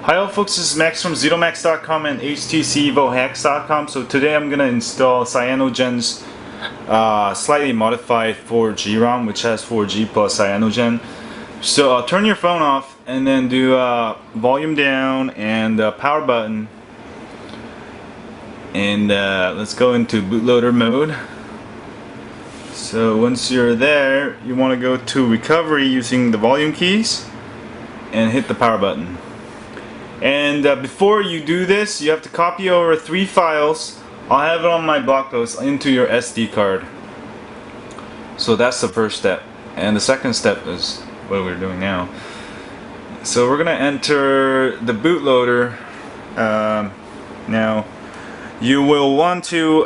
Hi all folks, this is Max from ZenoMax.com and HTC Evo Hacks.com. So today I'm going to install Cyanogen's slightly modified 4G ROM, which has 4G plus Cyanogen. So turn your phone off and then do volume down and power button. And let's go into bootloader mode. So once you're there, you want to go to recovery using the volume keys and hit the power button. And before you do this, you have to copy over 3 files. I'll have it on my blog post into your SD card. So that's the first step. And the second step is what we're doing now. So we're gonna enter the bootloader. Now you will want to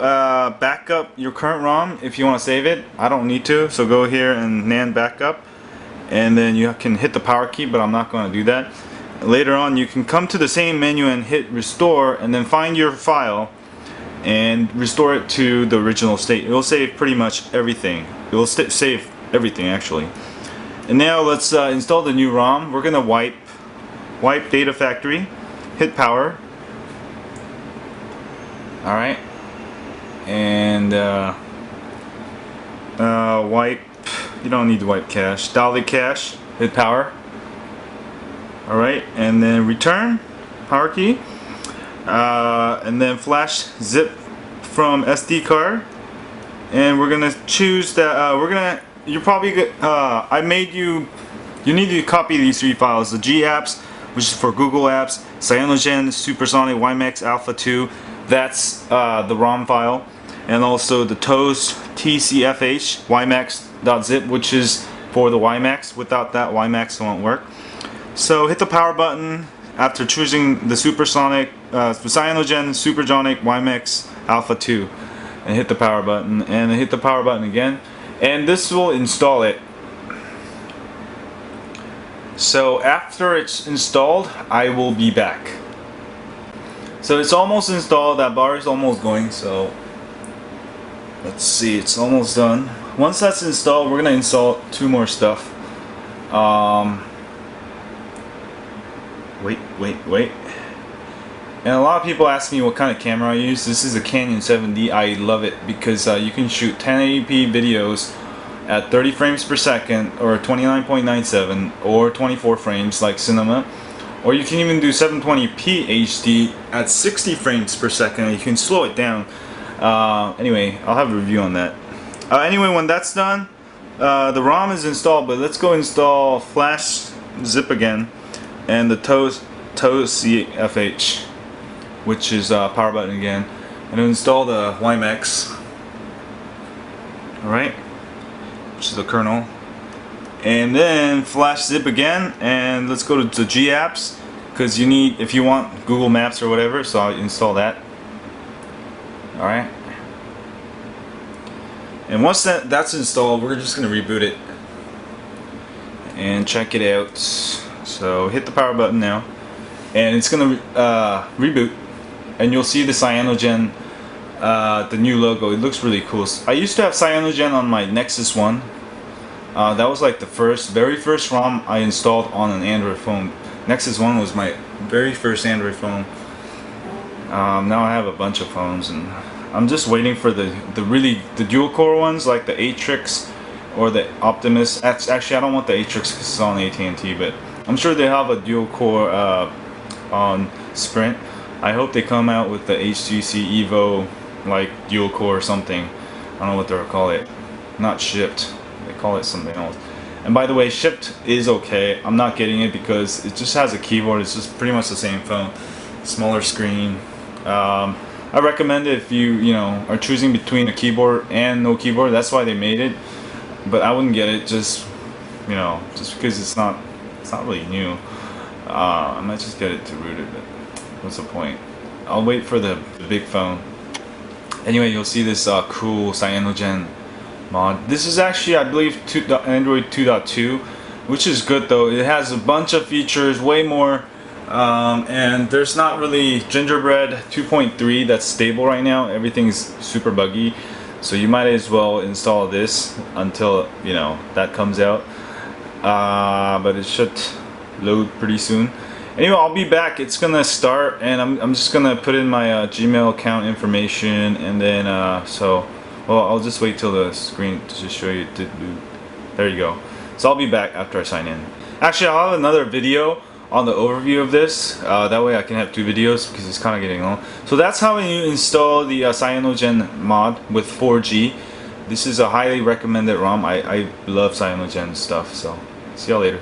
back up your current ROM if you want to save it. I don't need to, so go here and NAND backup, and then you can hit the power key, but I'm not going to do that. Later on you can come to the same menu and hit restore, and then find your file and restore it to the original state. It will save pretty much everything. It will save everything actually. And now let's install the new ROM. We're gonna wipe Data Factory, hit power. Alright, and wipe, you don't need to wipe cache, dolly cache, hit power. Alright, and then return, power key, and then flash zip from SD card, and we're gonna choose that, you're probably good, you need to copy these 3 files, the G apps, which is for Google apps, Cyanogen Supersonic WiMAX Alpha 2, that's the ROM file, and also the Toast TCFH WiMAX.zip, which is for the WiMAX. Without that, WiMAX won't work. So hit the power button after choosing the Supersonic, Cyanogen Supersonic WiMAX Alpha 2, and hit the power button, and hit the power button again, and this will install it. So after it's installed, I will be back. So it's almost installed, that bar is almost going, so let's see, it's almost done. Once that's installed, we're going to install 2 more stuff. Wait. And a lot of people ask me what kind of camera I use. This is a Canon 7D. I love it because you can shoot 1080p videos at 30 frames per second, or 29.97, or 24 frames like cinema. Or you can even do 720p HD at 60 frames per second. You can slow it down. Anyway, I'll have a review on that. Anyway, when that's done, the ROM is installed, but let's go install flash zip again, and the Toast CFH, which is power button again, and install the WiMAX. Alright, which is the kernel. And then flash zip again, and let's go to the G apps, because you need, if you want Google Maps or whatever, so I'll install that. Alright, and once that's installed, we're just going to reboot it and check it out. So hit the power button now, and it's going to reboot, and you'll see the Cyanogen, the new logo. It looks really cool. I used to have Cyanogen on my Nexus 1. That was like the very first ROM I installed on an Android phone. Nexus 1 was my very first Android phone. Now I have a bunch of phones, and I'm just waiting for the dual core ones, like the Atrix or the Optimus. Actually, I don't want the Atrix because it's on AT&T, but I'm sure they have a dual core on Sprint. I hope they come out with the HTC Evo, like dual core or something. I don't know what they'll call it. Not shipped. They call it something else. And by the way, shipped is okay. I'm not getting it because it just has a keyboard. It's just pretty much the same phone, smaller screen. I recommend it if you are choosing between a keyboard and no keyboard. That's why they made it. But I wouldn't get it just because it's not really new. I might just get it to root it, but what's the point? I'll wait for the big phone. Anyway, you'll see this cool Cyanogen mod. This is actually, I believe, Android 2.2, which is good though. It has a bunch of features, way more, and there's not really Gingerbread 2.3 that's stable right now. Everything's super buggy, so you might as well install this until that comes out. But it should load pretty soon. Anyway, I'll be back. It's gonna start, and I'm just gonna put in my Gmail account information, and then well, I'll just wait till the screen to just show you. There you go. So I'll be back after I sign in. Actually, I'll have another video on the overview of this. That way I can have 2 videos because it's kind of getting long. So that's how you install the Cyanogen mod with 4G. This is a highly recommended ROM. I love Cyanogen stuff. So see y'all later.